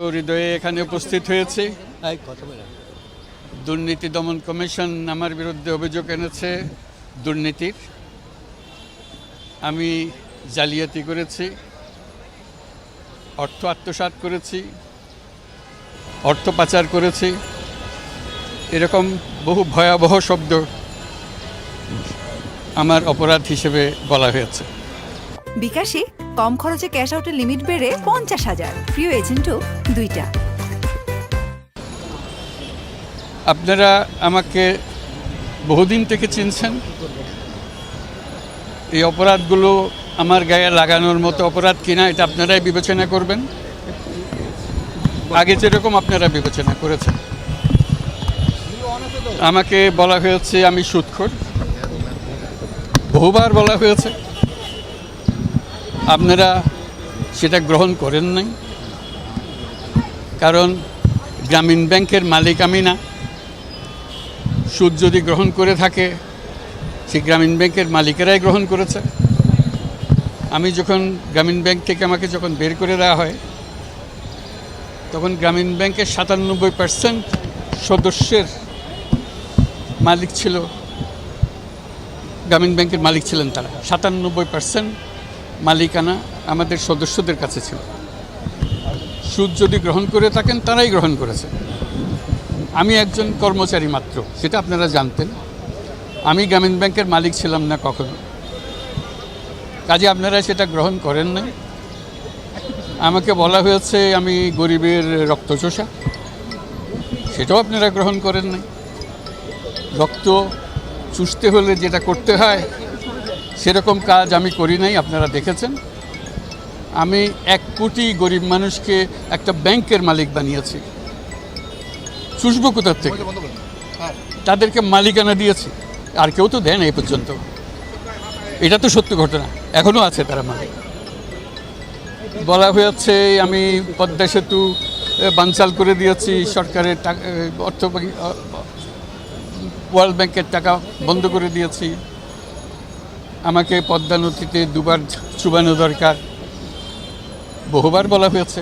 হৃদয়ে এখানে উপস্থিত হয়েছে। দুর্নীতি দমন কমিশন আমার বিরুদ্ধে অভিযোগ এনেছে দুর্নীতির। আমি জালিয়াতি করেছি, অর্থ আত্মসাৎ করেছি, অর্থ পাচার করেছি, এরকম বহু ভয়াবহ শব্দ আমার অপরাধ হিসেবে বলা হয়েছে। বিকাশে কম খরচে ক্যাশ আউটের লিমিট বেড়ে 50,000, প্রিয় এজেন্টও 2টা। আপনারা আমাকে বহুদিন থেকে চিনছেন। এই অপরাধগুলো আমার গায়ে লাগানোর মতো অপরাধ কিনা এটা আপনারাই বিবেচনা করবেন। আগে যেরকম আপনারা বিবেচনা করেছেন। আমাকে বলা হয়েছে আমি সুদখোর, বহুবার বলা হয়েছে, আপনারা সেটা গ্রহণ করেন নাই। কারণ গ্রামীণ ব্যাংকের মালিক আমি না। সুদ যদি গ্রহণ করে থাকে সেই গ্রামীণ ব্যাংকের মালিকেরাই গ্রহণ করেছে। আমি যখন গ্রামীণ ব্যাংক থেকে আমাকে যখন বের করে দেওয়া হয় তখন গ্রামীণ ব্যাংকের 97% সদস্যের মালিক ছিল, গ্রামীণ ব্যাংকের মালিক ছিলেন তারা। 97% মালিকানা আমাদের সদস্যদের কাছে ছিল। সুদ যদি গ্রহণ করে থাকেন তারাই গ্রহণ করেছে। আমি একজন কর্মচারী মাত্র, সেটা আপনারা জানতেন। আমি গ্রামীণ ব্যাংকের মালিক ছিলাম না কখনো। কাজে আপনারা সেটা গ্রহণ করেন নাই। আমাকে বলা হয়েছে আমি গরিবের রক্তচোষা, সেটাও আপনারা গ্রহণ করেন নাই। রক্ত চুষতে হলে যেটা করতে হয় সেরকম কাজ আমি করি নাই, আপনারা দেখেছেন। আমি 1 কোটি গরিব মানুষকে একটা ব্যাংকের মালিক বানিয়েছি। চুষবো কোথার থেকে? তাদেরকে মালিকানা দিয়েছি, আর কেউ তো দেন এই পর্যন্ত। এটা তো সত্য ঘটনা, এখনও আছে তারা মালিক। বলা হয়েছে আমি পদ্মা সেতু বানচাল করে দিয়েছি, সরকারের টাকা, অর্থ ওয়ার্ল্ড ব্যাংকের টাকা বন্ধ করে দিয়েছি। আমাকে পদ্মা নদীতে 2বার চুবানো দরকার, বহুবার বলা হয়েছে,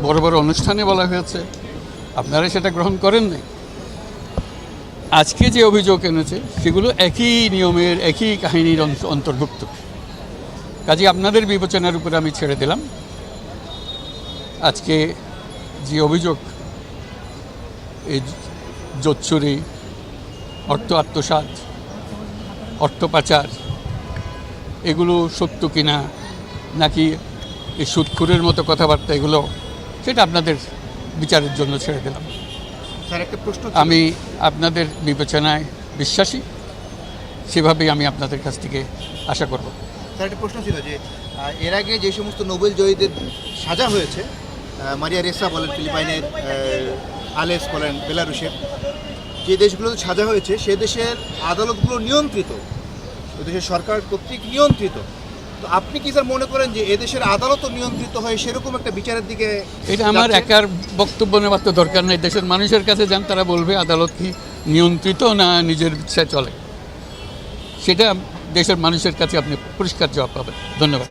বড় বড় অনুষ্ঠানে বলা হয়েছে। আপনারা সেটা গ্রহণ করেন নাই। আজকে যে অভিযোগ এনেছে সেগুলো একই নিয়মের, একই কাহিনীর অন্তর্ভুক্ত। কাজে আপনাদের বিবেচনার উপরে আমি ছেড়ে দিলাম। আজকে যে অভিযোগ, এই জোচ্চুরি, অর্থ আত্মসাৎ, অর্থ পাচার, এগুলো সত্য কিনা নাকি এই সুদখোরের মতো কথাবার্তা, এগুলো সেটা আপনাদের বিচারের জন্য ছেড়ে দিলাম। আমি আপনাদের বিবেচনায় বিশ্বাসী, সেভাবেই আমি আপনাদের কাছ থেকে আশা করব। স্যার, একটা প্রশ্ন ছিল যে এর আগে যে সমস্ত নোবেল জয়ীদের সাজা হয়েছে, মারিয়া রেসা বলেন ফিলিপাইনের, আলেস বলেন বেলারুশের, যে দেশগুলোতে সাজা হয়েছে সে দেশের আদালতগুলো নিয়ন্ত্রিত, ওই দেশের সরকার কর্তৃক নিয়ন্ত্রিত। তো আপনি কি স্যার মনে করেন যে এদেশের আদালতও নিয়ন্ত্রিত হয় সেরকম একটা বিচারের দিকে? এটা আমার একার বক্তব্য নেওয়ার তো দরকার নেই। দেশের মানুষের কাছে যান, তারা বলবে আদালত কি নিয়ন্ত্রিত না নিজের ইচ্ছায় চলে। সেটা দেশের মানুষের কাছে আপনি পরিষ্কার জবাব পাবেন। ধন্যবাদ।